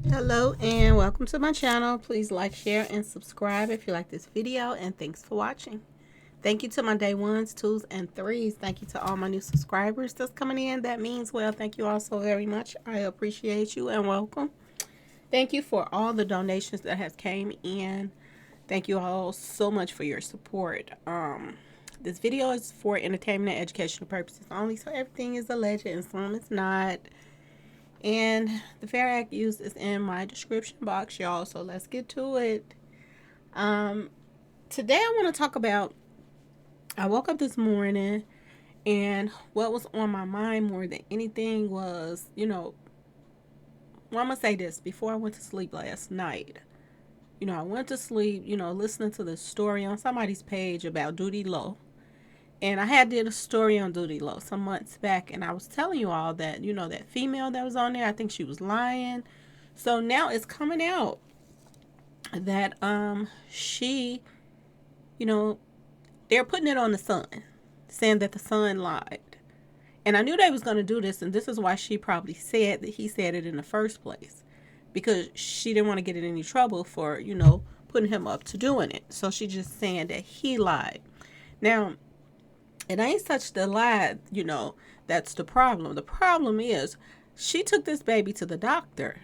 Hello and welcome to my channel. Please like, share, and subscribe if you like this video, and thanks for watching. Thank you to my day ones, twos, and threes. Thank you to all my new subscribers that's coming in. That means well. Thank you all so very much. I appreciate you and welcome. Thank you for all the donations that has came in. Thank you all so much for your support. This video is for entertainment and educational purposes only, so everything is alleged and some is not. And the fair act used is in my description box, y'all. So let's get to it. Um, Today I want to talk about. I woke up this morning, and what was on my mind more than anything was, well, I'm gonna say this before I went to sleep last night. I went to sleep, listening to the story on somebody's page about Duty Low. And I had did a story on Duty Low some months back, and I was telling you all that, that female that was on there, I think she was lying. So now it's coming out that she, you know, they're putting it on the son, saying that the son lied. And I knew they was going to do this, and this is why she probably said that he said it in the first place. Because she didn't want to get in any trouble for, putting him up to doing it. So she just saying that he lied. Now, it ain't such the lie, that's the problem. The problem is she took this baby to the doctor,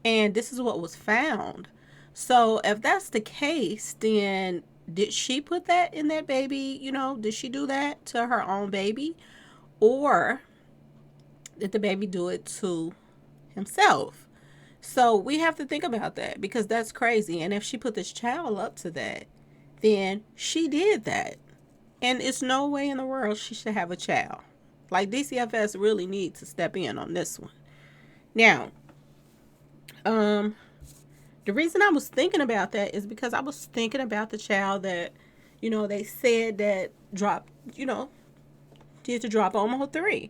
and this is what was found. So if that's the case, then did she put that in that baby? Did she do that to her own baby? Or did the baby do it to himself? So we have to think about that, because that's crazy. And if she put this child up to that, then she did that. And it's no way in the world she should have a child. Like, DCFS really needs to step in on this one. Now, the reason I was thinking about that is because I was thinking about the child that, they said that dropped, did to drop on Mo3.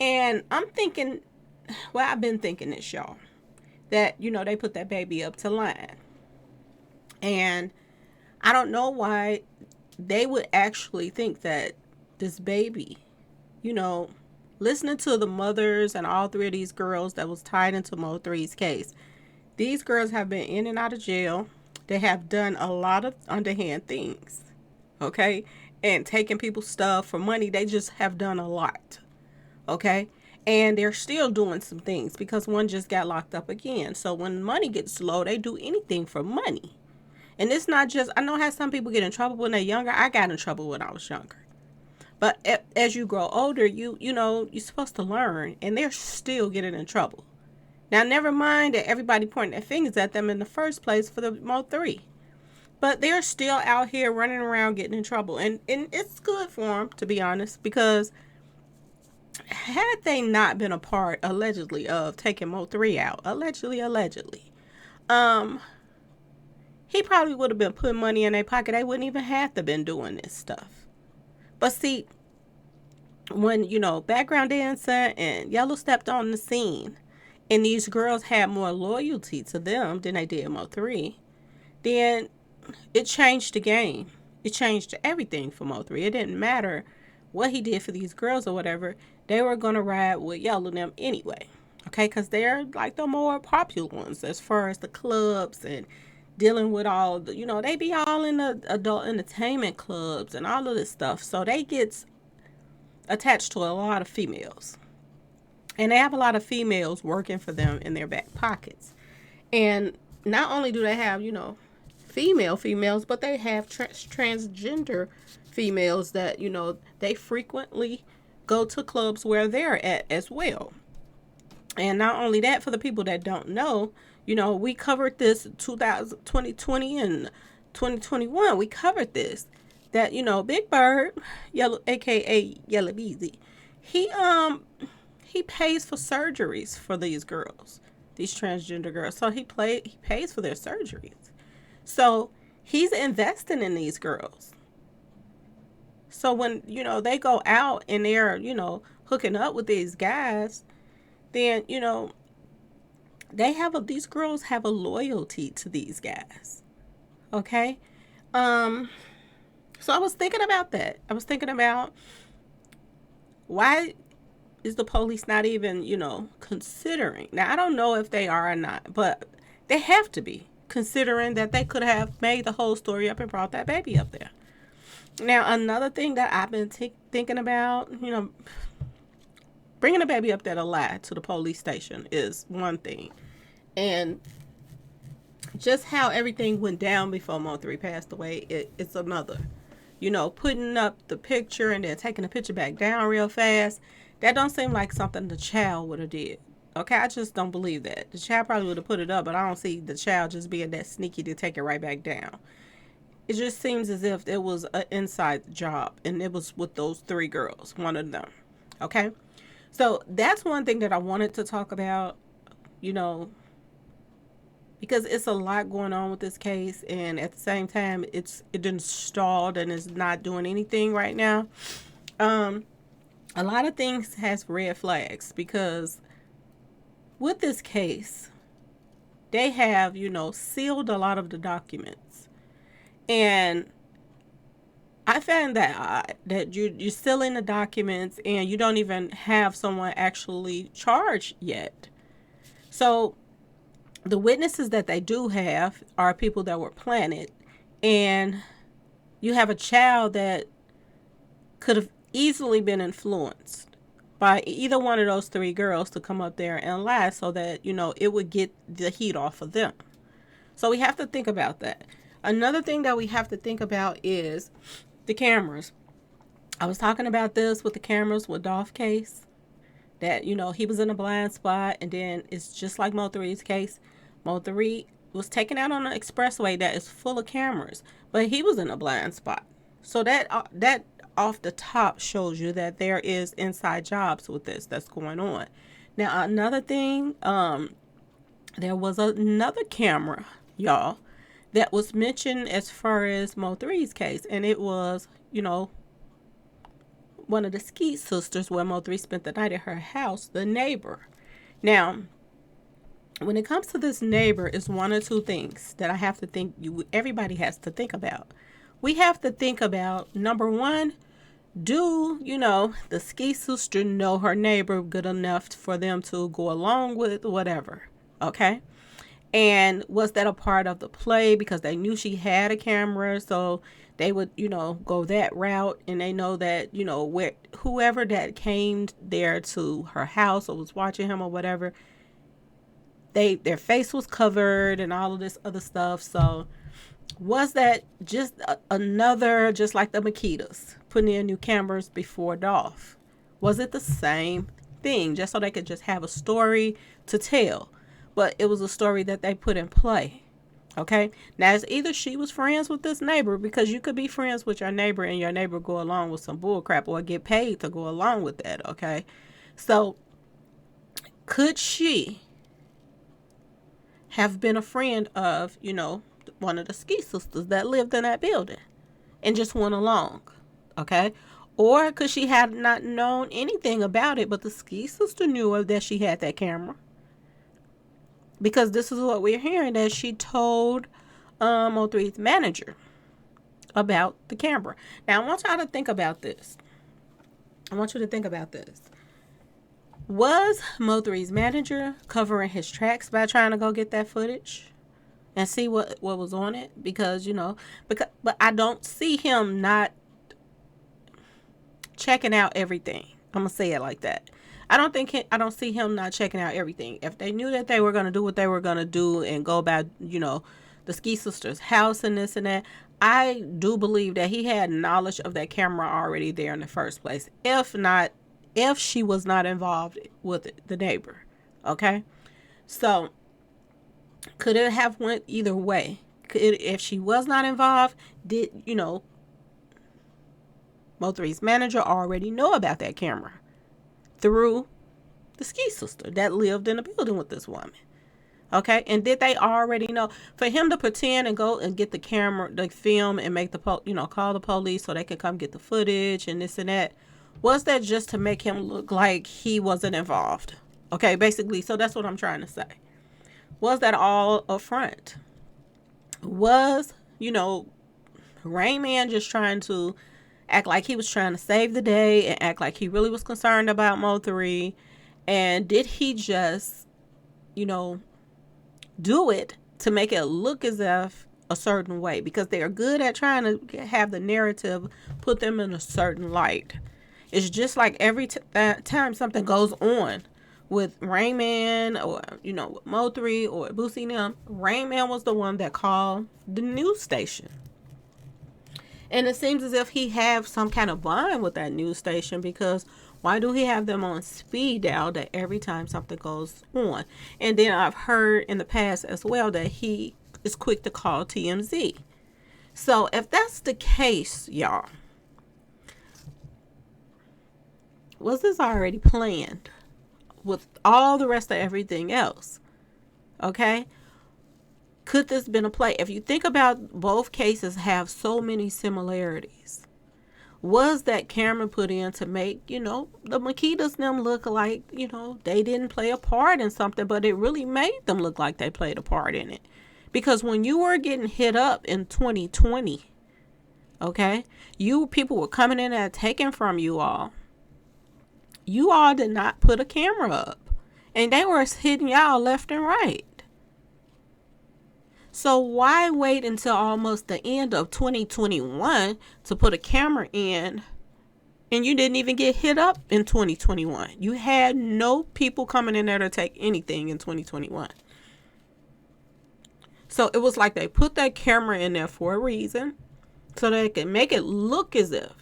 And I'm thinking, well, I've been thinking this, y'all, that, they put that baby up to line. And I don't know why they would actually think that this baby, listening to the mothers and all three of these girls that was tied into Mo3's case, these girls have been in and out of jail. They have done a lot of underhand things, okay? And taking people's stuff for money. They just have done a lot, okay? And they're still doing some things because one just got locked up again. So when money gets low, they do anything for money. And it's not just, I know how some people get in trouble when they're younger. I got in trouble when I was younger. But as you grow older, you're supposed to learn, and they're still getting in trouble. Now, never mind that everybody pointing their fingers at them in the first place for the Mo3. But they're still out here running around getting in trouble. And it's good for them, to be honest, because had they not been a part, allegedly, of taking Mo3 out, allegedly, he probably would have been putting money in their pocket. They wouldn't even have to been doing this stuff. But see, when, Background Dancer and Yellow stepped on the scene, and these girls had more loyalty to them than they did Mo3, then it changed the game. It changed everything for Mo3. It didn't matter what he did for these girls or whatever. They were going to ride with Yellow and them anyway. Okay, because they're like the more popular ones as far as the clubs and dealing with all the, they be all in the adult entertainment clubs and all of this stuff. So they get attached to a lot of females. And they have a lot of females working for them in their back pockets. And not only do they have, females, but they have transgender females that, they frequently go to clubs where they're at as well. And not only that, for the people that don't know, we covered this 2020 and 2021. We covered this. That, Big Bird, Yellow, aka Yellow Beezy, he pays for surgeries for these girls, these transgender girls. So he pays for their surgeries. So he's investing in these girls. So when, they go out and they're, hooking up with these guys, then, these girls have a loyalty to these guys. Okay? So I was thinking about that. I was thinking about why is the police not even, considering? Now, I don't know if they are or not, but they have to be, considering that they could have made the whole story up and brought that baby up there. Now, another thing that I've been thinking about, bringing a baby up there to lie to the police station is one thing. And just how everything went down before Mo3 passed away, it's another. Putting up the picture and then taking the picture back down real fast, that don't seem like something the child would have did. Okay, I just don't believe that. The child probably would have put it up, but I don't see the child just being that sneaky to take it right back down. It just seems as if it was an inside job, and it was with those 3 girls, one of them. Okay, so that's one thing that I wanted to talk about, because it's a lot going on with this case, and at the same time, it didn't stalled and is not doing anything right now. A lot of things has red flags, because with this case, they have, sealed a lot of the documents. And I found that odd, that you're sealing the documents and you don't even have someone actually charged yet. So the witnesses that they do have are people that were planted, and you have a child that could have easily been influenced by either one of those 3 girls to come up there and lie so that, it would get the heat off of them. So we have to think about that. Another thing that we have to think about is the cameras. I was talking about this with the cameras with Dolph case, that, he was in a blind spot, and then it's just like Mo3's case. Mo3 was taken out on an expressway that is full of cameras, but he was in a blind spot. So that off the top shows you that there is inside jobs with this that's going on. Now, another thing, there was another camera, y'all, that was mentioned as far as Mo3's case, and it was, one of the Skeet sisters, where Mo3 spent the night at her house, the neighbor. Now, when it comes to this neighbor, it's one or two things that I have to think, everybody has to think about. We have to think about, number one, do, the Skeet sister know her neighbor good enough for them to go along with whatever, okay? And was that a part of the play, because they knew she had a camera, so they would, go that route, and they know that, where whoever that came there to her house or was watching him or whatever, their face was covered and all of this other stuff. So was that just another, just like the Makitas putting in new cameras before Dolph? Was it the same thing, just so they could just have a story to tell? But it was a story that they put in play. Okay, now it's either she was friends with this neighbor, because you could be friends with your neighbor and your neighbor go along with some bull crap or get paid to go along with that. Okay, so could she have been a friend of, one of the Ski sisters that lived in that building and just went along? Okay, or could she have not known anything about it, but the Ski sister knew of that she had that camera? Because this is what we're hearing, that she told Mo3's manager about the camera. Now, I want y'all to think about this. Was Mo3's manager covering his tracks by trying to go get that footage and see what was on it? Because, but I don't see him not checking out everything. I'm going to say it like that. I don't see him not checking out everything. If they knew that they were going to do what they were going to do and go about, the Ski sister's house and this and that, I do believe that he had knowledge of that camera already there in the first place. If she was not involved with the neighbor. Okay? So, could it have went either way? If she was not involved, did, Mo3's manager already know about that camera through the Ski sister that lived in the building with this woman? Okay, and did they already know? For him to pretend and go and get the camera, the film, and make the call the police so they could come get the footage and this and that, was that just to make him look like he wasn't involved? Okay, basically, so that's what I'm trying to say. Was that all a front? Was, Rain Man just trying to act like he was trying to save the day and act like he really was concerned about Mo3. And did he just, you know, do it to make it look as if a certain way? Because they are good at trying to have the narrative put them in a certain light. It's just like every time something goes on with Rain Man or, you know, with Mo3 or Boosie and them, Rain Man was the one that called the news station. And it seems as if he have some kind of bond with that news station, because why do he have them on speed dial that every time something goes on? And then I've heard in the past as well that he is quick to call TMZ. So if that's the case, y'all, was this already planned with all the rest of everything else? Okay? Could this been a play? If you think about, both cases have so many similarities. Was that camera put in to make, you know, the Makitas them look like, you know, they didn't play a part in something, but it really made them look like they played a part in it? Because when you were getting hit up in 2020, okay, people were coming in and taking from you all. You all did not put a camera up, and they were hitting y'all left and right. So why wait until almost the end of 2021 to put a camera in, and you didn't even get hit up in 2021? You had no people coming in there to take anything in 2021. So it was like they put that camera in there for a reason, so they could make it look as if,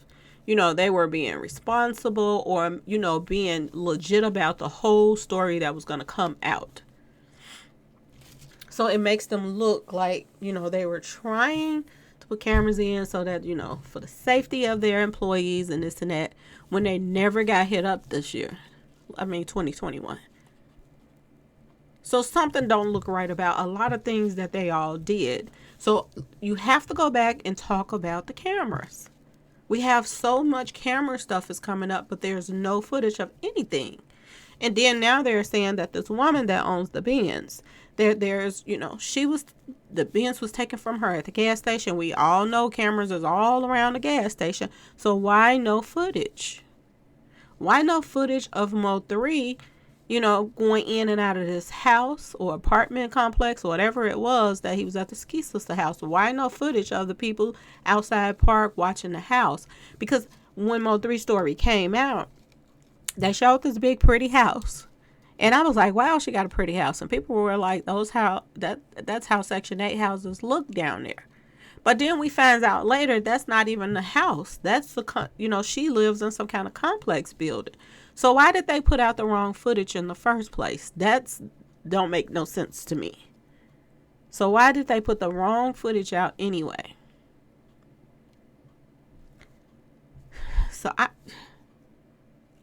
you know, they were being responsible or, you know, being legit about the whole story that was going to come out. So it makes them look like, you know, they were trying to put cameras in so that, you know, for the safety of their employees and this and that, when they never got hit up this year. 2021. So something don't look right about a lot of things that they all did. So you have to go back and talk about the cameras. We have so much camera stuff is coming up, but there's no footage of anything. And then now they're saying that this woman that owns the Benz, there's, you know, the Benz was taken from her at the gas station. We all know cameras is all around the gas station. So why no footage? Why no footage of Mo3, you know, going in and out of this house or apartment complex or whatever it was that he was at the Skeet sister house? Why no footage of the people outside park watching the house? Because when Mo3's story came out, they showed this big pretty house, and I was like, wow, she got a pretty house. And people were like, that's how Section 8 houses look down there. But then we find out later that's not even the house. That's she lives in some kind of complex building. So why did they put out the wrong footage in the first place? That's don't make no sense to me. So why did they put the wrong footage out anyway?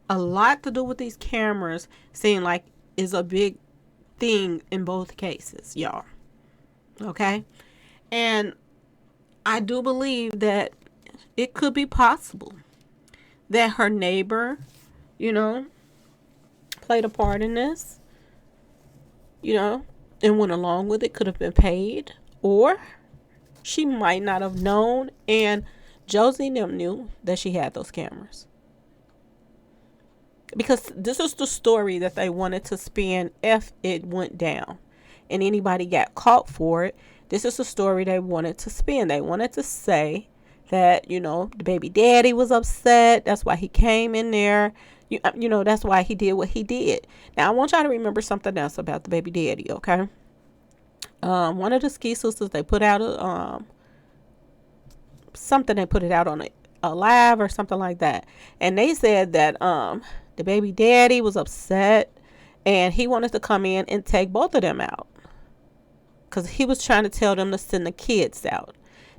A lot to do with these cameras seem like is a big thing in both cases, y'all. Okay? And I do believe that it could be possible that her neighbor, you know, played a part in this, you know, and went along with it, could have been paid, or she might not have known, and Josie and them knew that she had those cameras. Because this is the story that they wanted to spin if it went down and anybody got caught for it. This is the story they wanted to spin. They wanted to say that, you know, the baby daddy was upset. That's why he came in there. You know, that's why he did what he did. Now, I want y'all to remember something else about the baby daddy, okay? One of the Skeet sisters, they put out something. They put it out on a live or something like that. And they said that the baby daddy was upset and he wanted to come in and take both of them out, because he was trying to tell them to send the kids out.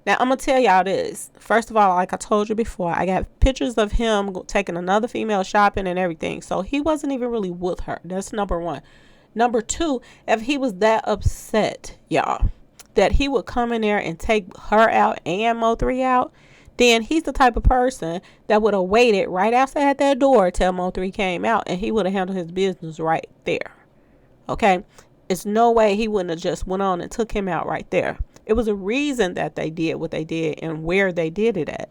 Now, I'm going to tell y'all this. First of all, like I told you before, I got pictures of him taking another female shopping and everything. So he wasn't even really with her. That's number one. Number two, if he was that upset, y'all, that he would come in there and take her out and Mo3 out, then he's the type of person that would have waited right outside that door till Mo3 came out, and he would have handled his business right there. Okay? It's no way he wouldn't have just went on and took him out right there. It was a reason that they did what they did and where they did it at.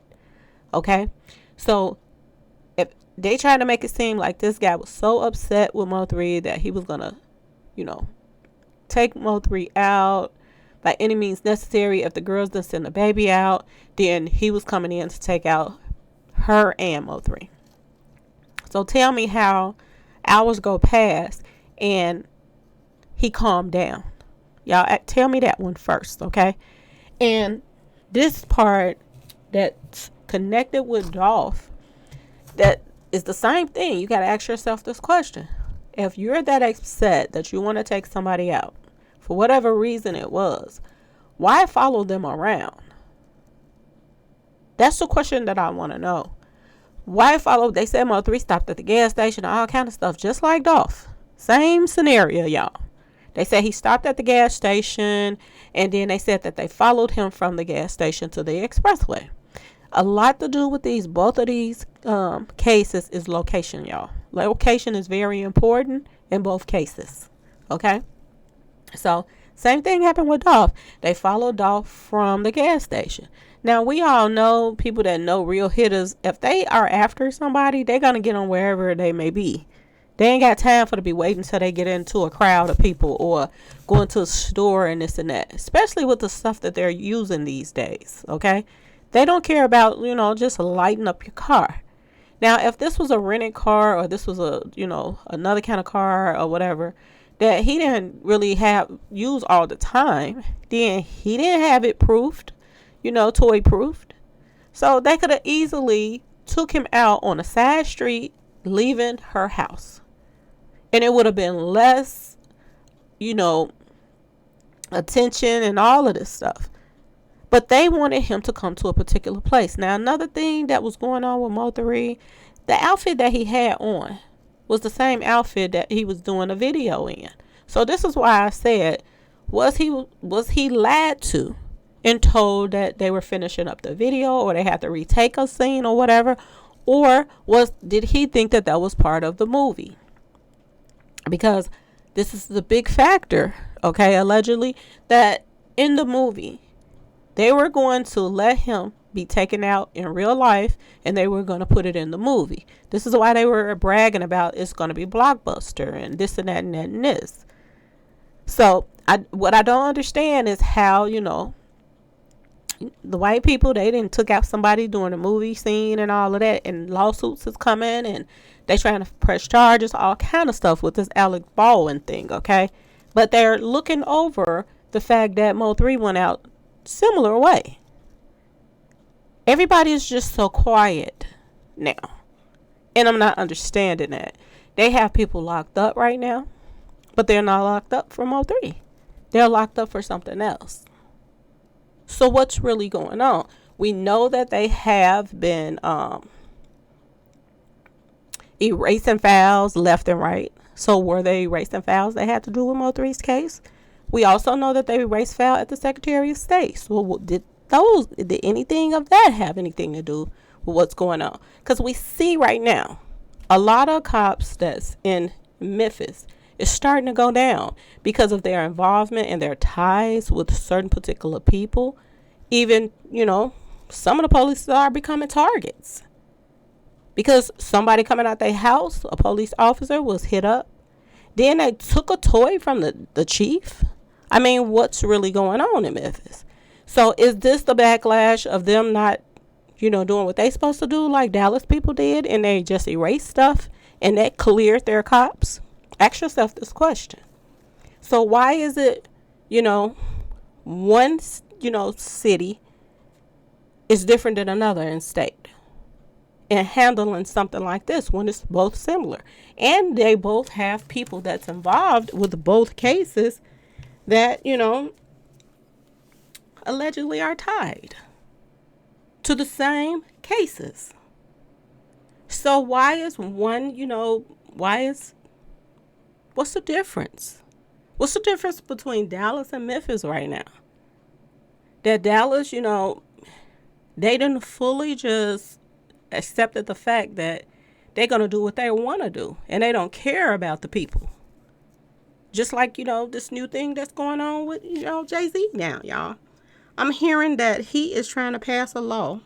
Okay? So if they try to make it seem like this guy was so upset with Mo3 that he was gonna, you know, take Mo3 out by any means necessary. If the girls didn't send the baby out, then he was coming in to take out her and Mo3. So tell me how hours go past and he calmed down. Y'all tell me that one first, okay? And this part that's connected with Dolph, that is the same thing. You got to ask yourself this question. If you're that upset that you want to take somebody out, for whatever reason it was, why follow them around? That's the question that I want to know. Why follow? They said Mo3 stopped at the gas station, all kind of stuff, just like Dolph. Same scenario, y'all. They said he stopped at the gas station, and then they said that they followed him from the gas station to the expressway. A lot to do with both of these cases is location, y'all. Location is very important in both cases. Okay? So, same thing happened with Dolph. They followed Dolph from the gas station. Now, we all know, people that know real hitters, if they are after somebody, they're going to get on wherever they may be. They ain't got time for to be waiting until they get into a crowd of people or going to a store and this and that, especially with the stuff that they're using these days, okay? They don't care about, just lighting up your car. Now, if this was a rented car or this was a, another kind of car or whatever that he didn't really use all the time, then he didn't have it proofed, toy proofed. So they could have easily took him out on a side street, leaving her house. And it would have been less, attention and all of this stuff. But they wanted him to come to a particular place. Now, another thing that was going on with Mo3, the outfit that he had on was the same outfit that he was doing a video in. So this is why I said, was he lied to and told that they were finishing up the video or they had to retake a scene or whatever? Or did he think that was part of the movie? Because this is the big factor, okay, allegedly, that in the movie, they were going to let him be taken out in real life and they were going to put it in the movie. This is why they were bragging about it's going to be blockbuster and this and that and that and this. So what I don't understand is how, the white people, they didn't took out somebody during a movie scene and all of that, and lawsuits is coming and they trying to press charges, all kind of stuff with this Alec Baldwin thing, okay? But they're looking over the fact that Mo3 went out similar way. Everybody is just so quiet now. And I'm not understanding that. They have people locked up right now, but they're not locked up for Mo3. They're locked up for something else. So what's really going on? We know that they have been erasing files left and right. So were they erasing files that had to do with Mo3's case? We also know that they erased file at the Secretary of State. So did anything of that have anything to do with what's going on? Because we see right now, a lot of cops that's in Memphis is starting to go down because of their involvement and their ties with certain particular people. Even, some of the police are becoming targets. Because somebody coming out their house, a police officer was hit up. Then they took a toy from the chief. I mean, what's really going on in Memphis? So is this the backlash of them not, doing what they supposed to do like Dallas people did and they just erased stuff and that cleared their cops? Ask yourself this question. So why is it, one, city is different than another in state and handling something like this when it's both similar? And they both have people that's involved with both cases that, allegedly are tied to the same cases. So why is one, what's the difference? What's the difference between Dallas and Memphis right now? That Dallas, they didn't fully just accepted the fact that they're going to do what they want to do and they don't care about the people. Just like, this new thing that's going on with, Jay-Z now, y'all. I'm hearing that he is trying to pass a law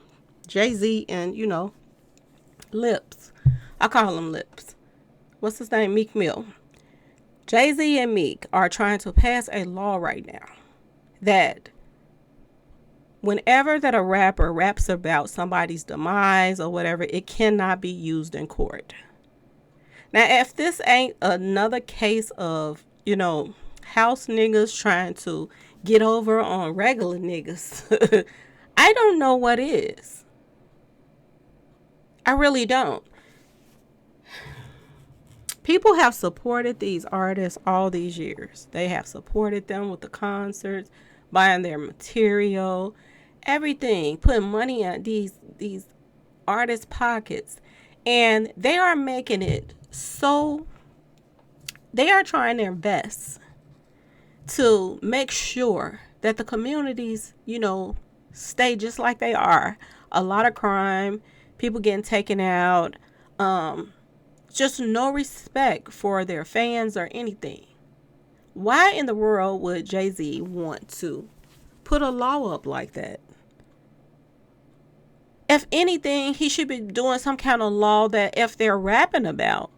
Jay-Z and, Lips. I call him Lips. What's his name? Meek Mill. Jay-Z and Meek are trying to pass a law right now that whenever that a rapper raps about somebody's demise or whatever, it cannot be used in court. Now, if this ain't another case of, house niggas trying to get over on regular niggas, I don't know what is. I really don't. People have supported these artists all these years. They have supported them with the concerts, buying their material, everything, putting money in these artists' pockets. And they are making it so, they are trying their best to make sure that the communities, stay just like they are. A lot of crime, people getting taken out, just no respect for their fans or anything. Why in the world would Jay-Z want to put a law up like that? If anything, he should be doing some kind of law that if they're rapping about,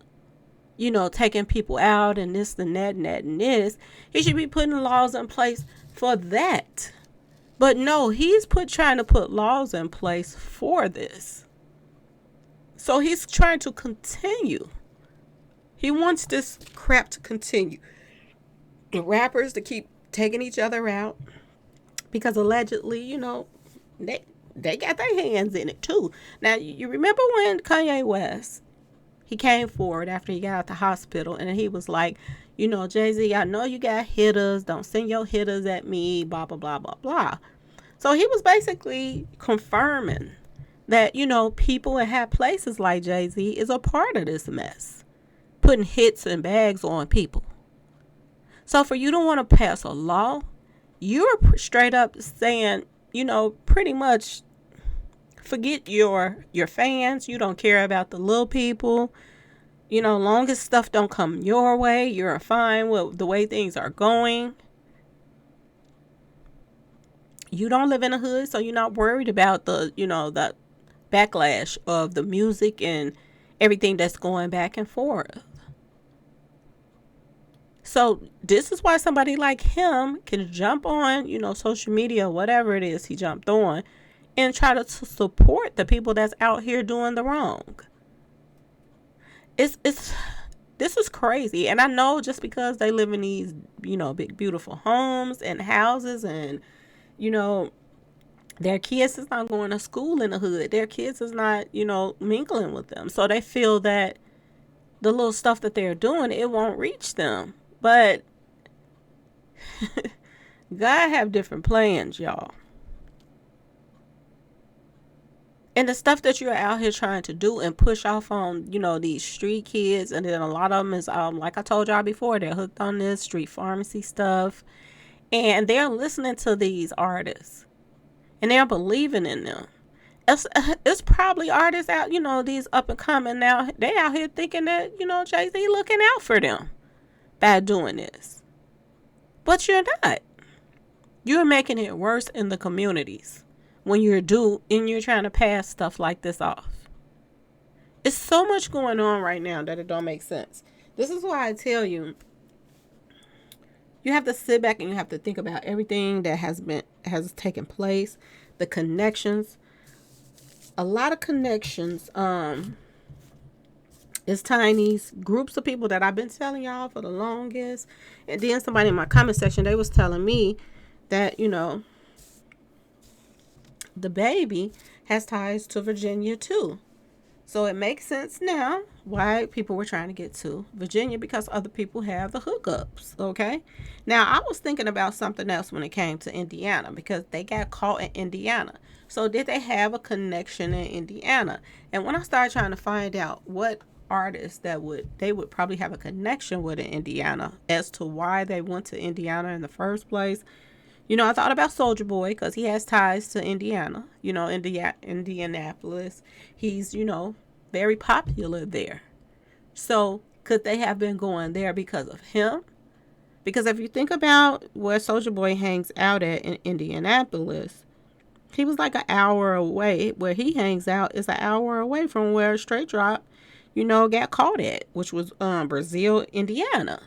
taking people out and this and that and that and this, he should be putting laws in place for that. But no, he's trying to put laws in place for this. So he's trying to continue. He wants this crap to continue. The rappers to keep taking each other out because allegedly, they got their hands in it too. Now, you remember when Kanye West, he came forward after he got out the hospital and he was like, Jay-Z, I know you got hitters. Don't send your hitters at me, blah, blah, blah, blah, blah. So he was basically confirming that, people in high places like Jay-Z is a part of this mess, putting hits and bags on people. So for you to want to pass a law, you're straight up saying, pretty much forget your fans. You don't care about the little people. Long as stuff don't come your way, you're fine with the way things are going. You don't live in a hood, so you're not worried about the backlash of the music and everything that's going back and forth. So this is why somebody like him can jump on, social media, whatever it is he jumped on, and try to support the people that's out here doing the wrong. This is crazy. And I know just because they live in these, big, beautiful homes and houses and, their kids is not going to school in the hood. Their kids is not, mingling with them. So they feel that the little stuff that they're doing, it won't reach them. But God have different plans, y'all. And the stuff that you're out here trying to do and push off on, these street kids. And then a lot of them is, like I told y'all before, they're hooked on this street pharmacy stuff. And they're listening to these artists. And they're believing in them. It's probably artists out, these up and coming now. They out here thinking that, Jay-Z looking out for them by doing this. But you're not. You're making it worse in the communities when you're trying to pass stuff like this off. It's so much going on right now that it don't make sense. This is why I tell you, you have to sit back and you have to think about everything that has taken place, the connections. A lot of connections. It's Tiny's groups of people that I've been telling y'all for the longest. And then somebody in my comment section, they was telling me that, the baby has ties to Virginia too. So it makes sense now why people were trying to get to Virginia, because other people have the hookups, okay? Now, I was thinking about something else when it came to Indiana, because they got caught in Indiana. So did they have a connection in Indiana? And when I started trying to find out what artists they would probably have a connection with in Indiana as to why they went to Indiana in the first place, I thought about Soulja Boy because he has ties to Indiana, Indianapolis. He's, very popular there. So could they have been going there because of him? Because if you think about where Soulja Boy hangs out at in Indianapolis, He was like an hour away. Where he hangs out is an hour away from where Straight Drop, got caught at, which was Brazil, Indiana.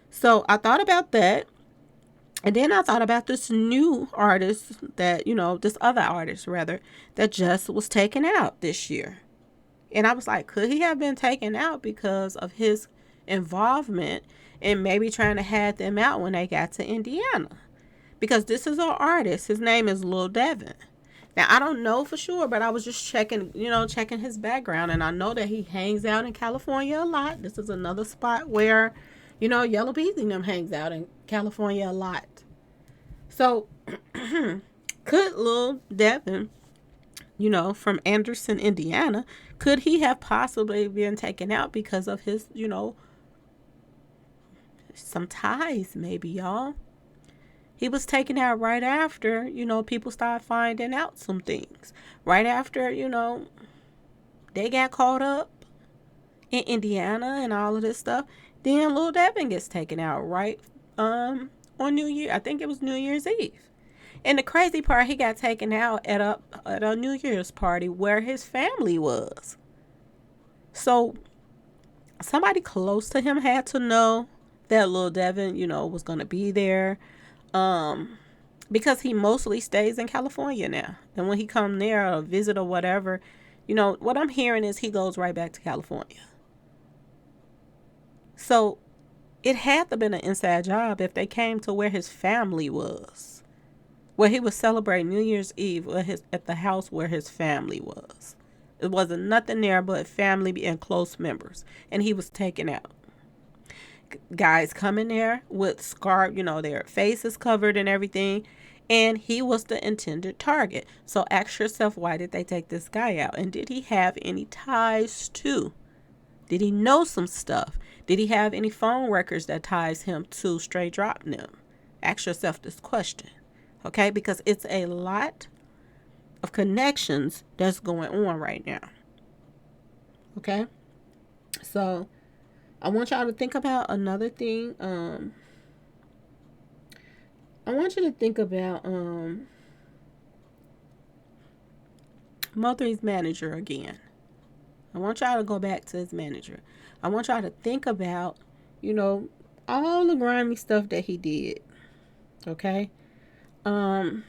So I thought about that. And then I thought about this new artist that, this other artist rather, that just was taken out this year. And I was like, could he have been taken out because of his involvement in maybe trying to have them out when they got to Indiana? Because this is our artist. His name is Lil Devin. Now, I don't know for sure, but I was just checking his background. And I know that he hangs out in California a lot. This is another spot where, Yellow Beezy and them hangs out in California a lot. So, could Lil Devin, from Anderson, Indiana, could he have possibly been taken out because of his, some ties, maybe, y'all? He was taken out right after, people started finding out some things. Right after, they got caught up in Indiana and all of this stuff. Then Lil Devin gets taken out right on New Year. I think it was New Year's Eve. And the crazy part, he got taken out at a New Year's party where his family was. So somebody close to him had to know that Lil Devin, was going to be there. Because he mostly stays in California now. And when he come there or visit or whatever, what I'm hearing is he goes right back to California. So it had to have been an inside job if they came to where his family was. Where he was celebrating New Year's Eve at the house where his family was. It wasn't nothing there but family and close members. And he was taken out. Guys coming there with scarf, their faces covered and everything. And he was the intended target. So ask yourself, why did they take this guy out? And did he have any ties to? Did he know some stuff? Did he have any phone records that ties him to Straight Drop them? Ask yourself this question. Okay? Because it's a lot of connections that's going on right now. Okay? So I want y'all to think about another thing. I want you to think about Mo3's manager again. I want y'all to go back to his manager. I want y'all to think about, all the grimy stuff that he did. Okay? Soon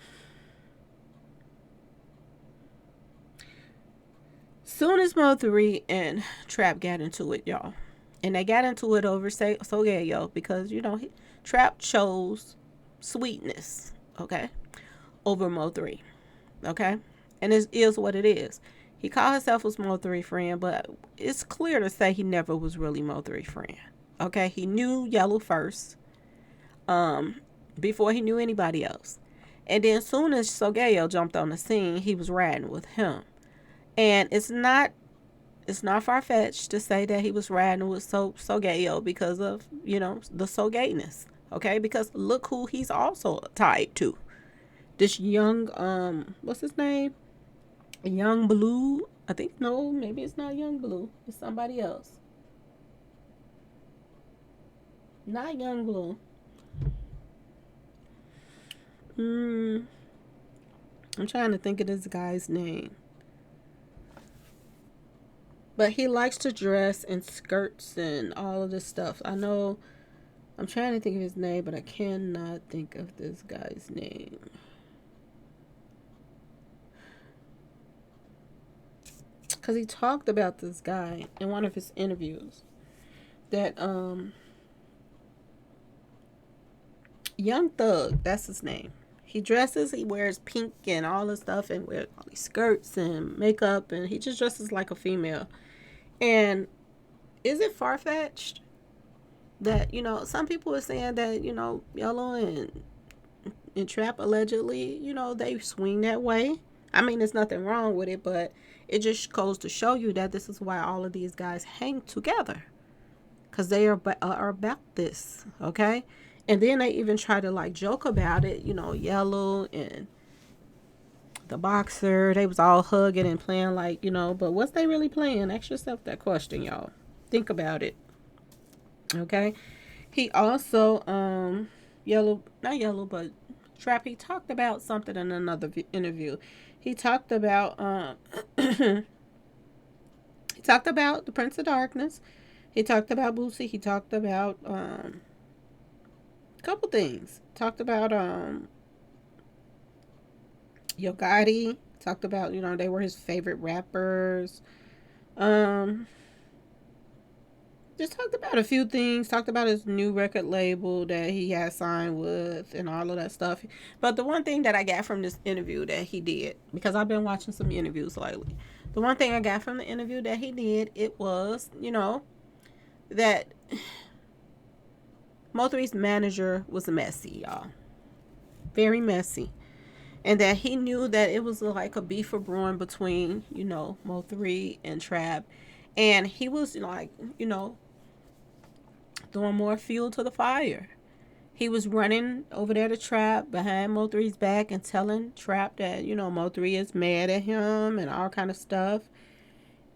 as Mo3 and Trap got into it, y'all. And they got into it over Sogayo because, Trap chose sweetness, okay, over Mo3, okay? And it is what it is. He called himself a Mo3 friend, but it's clear to say he never was really Mo3 friend, okay? He knew Yellow first, before he knew anybody else. And then as soon as Sogayo jumped on the scene, he was riding with him. And it's not far-fetched to say that he was riding with Sogayo because of, the Sogayness. Okay? Because look who he's also tied to. This young, what's his name? Young Blue. I think, no, maybe it's not Young Blue. It's somebody else. Not Young Blue. I'm trying to think of this guy's name. But he likes to dress in skirts and all of this stuff. I know, I'm trying to think of his name, but I cannot think of this guy's name. Because he talked about this guy in one of his interviews. That, Young Thug, that's his name. He dresses, he wears pink and all this stuff and wears all these skirts and makeup. And he just dresses like a female. And is it far-fetched that, some people are saying that, Yellow and Trap allegedly, they swing that way. I mean, there's nothing wrong with it, but it just goes to show you that this is why all of these guys hang together. Because they are about this, okay? And then they even try to, joke about it, Yellow and the boxer, they was all hugging and playing but what's they really playing? Ask yourself that question, y'all. Think about it. Okay? He also, not Yellow, but Trap, he talked about something in another interview. He talked about he talked about the Prince of Darkness. He talked about Boosie. He talked about a couple things. Talked about Yo Gotti. Talked about, you know, they were his favorite rappers. Um just talked about a few things. Talked about his new record label that he had signed with and all of that stuff. But the one thing that I got from this interview that he did, because I've been watching some interviews lately, the one thing I got from the interview that he did, it was, you know, that Mo3's manager was messy, y'all. Very messy. And that he knew that it was like a beef or brewing between, you know, Mo3 and Trap. And he was like, you know, throwing more fuel to the fire. He was running over there to Trap behind Mo3's back and telling Trap that, you know, Mo3 is mad at him and all kind of stuff.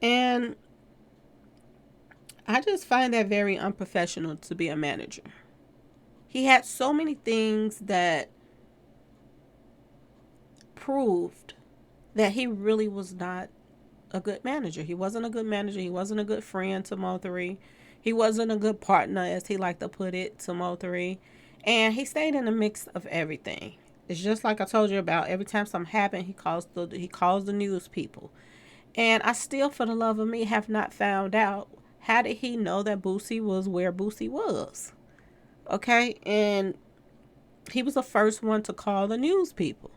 And I just find that very unprofessional to be a manager. He had so many things that proved that he really was not a good manager. He wasn't a good manager. He wasn't a good friend to Mo3. He wasn't a good partner, as he liked to put it, to Mo3. And he stayed in the mix of everything. It's just like I told you about. Every time something happened, he calls the news people. And I still, for the love of me, have not found out, how did he know that Boosie was where Boosie was? Okay? And he was the first one to call the news people.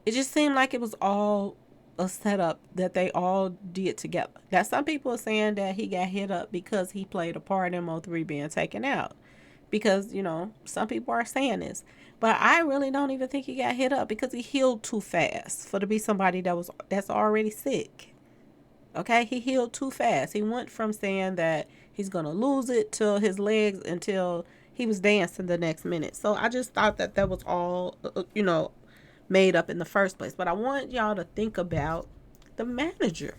It just seemed like it was all a setup that they all did together. Now, some people are saying that he got hit up because he played a part in Mo3 being taken out. Because, you know, some people are saying this. But I really don't even think he got hit up because he healed too fast for to be somebody that's already sick. Okay? He healed too fast. He went from saying that he's going to lose it till his legs until he was dancing the next minute. So I just thought that was all, you know, made up in the first place. But I want y'all to think about the manager.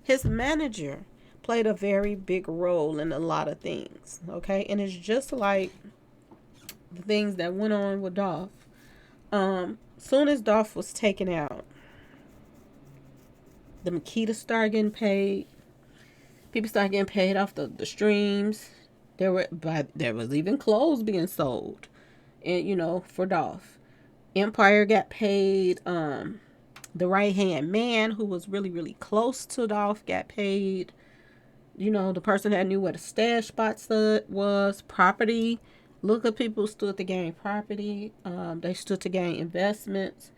His manager played a very big role in a lot of things. Okay? And it's just like the things that went on with Dolph. Soon as Dolph was taken out, the Makita started getting paid. People started getting paid off the streams. There was even clothes being sold, and you know, for Dolph. Empire got paid. The right hand man who was really, really close to Dolph got paid. You know, the person that knew where the stash spot was. Property. Look at people stood to gain property. They stood to gain investments.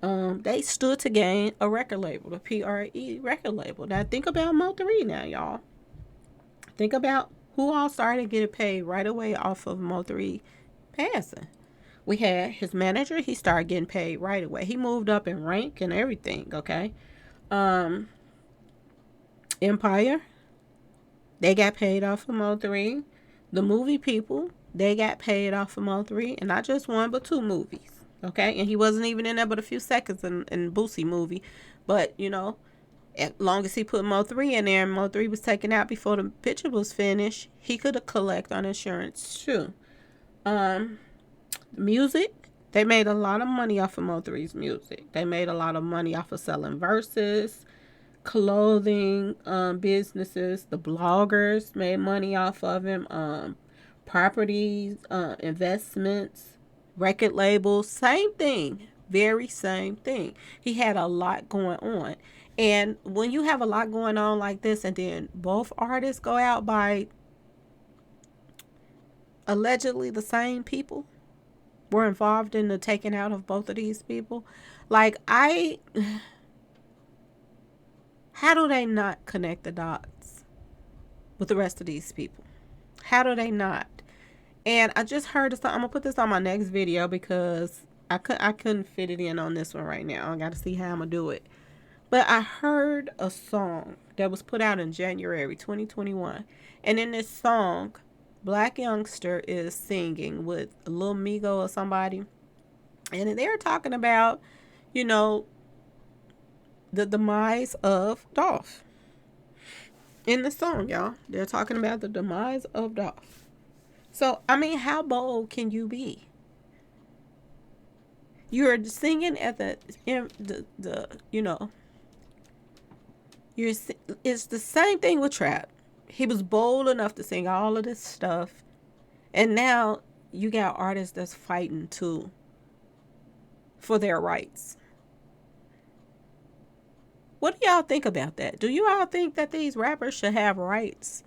They stood to gain a record label, the PRE record label. Now think about Mo3 now, y'all. Think about who all started getting paid right away off of Mo3 passing. We had his manager. He started getting paid right away. He moved up in rank and everything, okay? Empire, they got paid off of Mo3. The movie people, they got paid off of Mo3. And not just one, but two movies, okay? And he wasn't even in there but a few seconds in Boosie movie. But, you know, as long as he put Mo3 in there and Mo3 was taken out before the picture was finished, he could have collect on insurance too. Music, they made a lot of money off of Mo3's music. They made a lot of money off of selling verses, clothing businesses. The bloggers made money off of him. Properties, investments, record labels, same thing. Very same thing. He had a lot going on. And when you have a lot going on like this, and then both artists go out by allegedly the same people were involved in the taking out of both of these people, like, how do they not connect the dots with the rest of these people? How do they not? And I just heard this. I'm gonna put this on my next video because I couldn't fit it in on this one right now. I got to see how I'm gonna do it. But I heard a song that was put out in January 2021, and in this song, Black Youngster is singing with Lil Migo or somebody, and they're talking about, you know, the demise of Dolph. In the song, y'all, they're talking about the demise of Dolph. So, I mean, how bold can you be? You're singing at the you know, you're it's the same thing with trap. He was bold enough to sing all of this stuff, and now you got artists that's fighting too for their rights. What do y'all think about that? Do you all think that these rappers should have rights?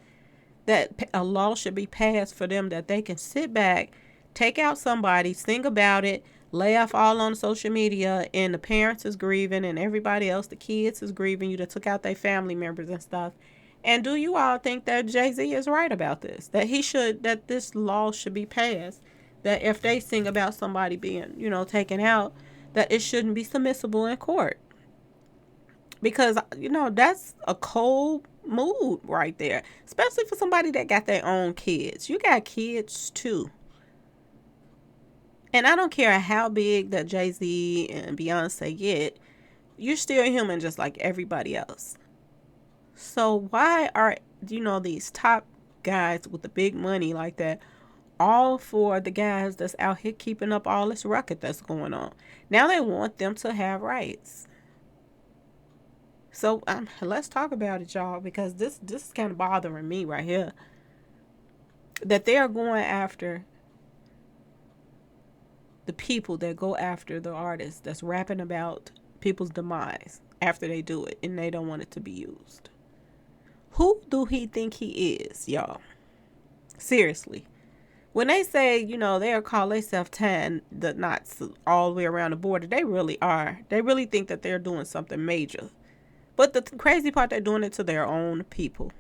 That a law should be passed for them that they can sit back, take out somebody, sing about it, laugh all on social media, and the parents is grieving and everybody else, the kids is grieving, you that took out their family members and stuff. And do you all think that Jay-Z is right about this? That this law should be passed, that if they sing about somebody being, taken out, that it shouldn't be submissible in court? Because, that's a cold mood right there, especially for somebody that got their own kids. You got kids too. And I don't care how big that Jay-Z and Beyonce get, you're still human just like everybody else. So why are, these top guys with the big money like that all for the guys that's out here keeping up all this ruckus that's going on? Now they want them to have rights. So let's talk about it, y'all, because this is kind of bothering me right here. That they are going after the people that go after the artists that's rapping about people's demise after they do it and they don't want it to be used. Who do he think he is, y'all? Seriously. When they say, they'll call themselves tying the knots all the way around the border, they really are. They really think that they're doing something major. But the crazy part, they're doing it to their own people.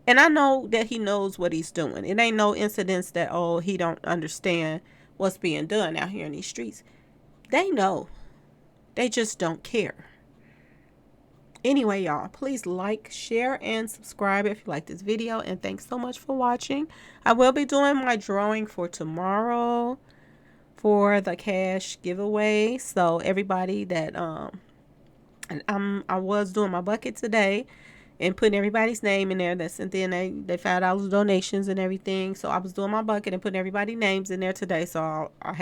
And I know that he knows what he's doing. It ain't no incidents that, he don't understand what's being done out here in these streets. They know. They just don't care. Anyway, y'all, please like, share, and subscribe if you like this video. And thanks so much for watching. I will be doing my drawing for tomorrow for the cash giveaway. So everybody that I was doing my bucket today and putting everybody's name in there that sent in they $5 donations and everything. So I was doing my bucket and putting everybody's names in there today. So I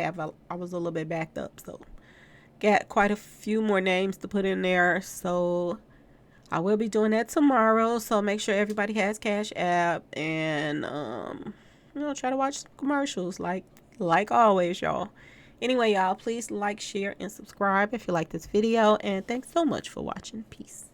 was a little bit backed up. So got quite a few more names to put in there. So I will be doing that tomorrow. So make sure everybody has Cash App and try to watch some commercials like always, y'all. Anyway, y'all, please like, share, and subscribe if you like this video. And thanks so much for watching. Peace.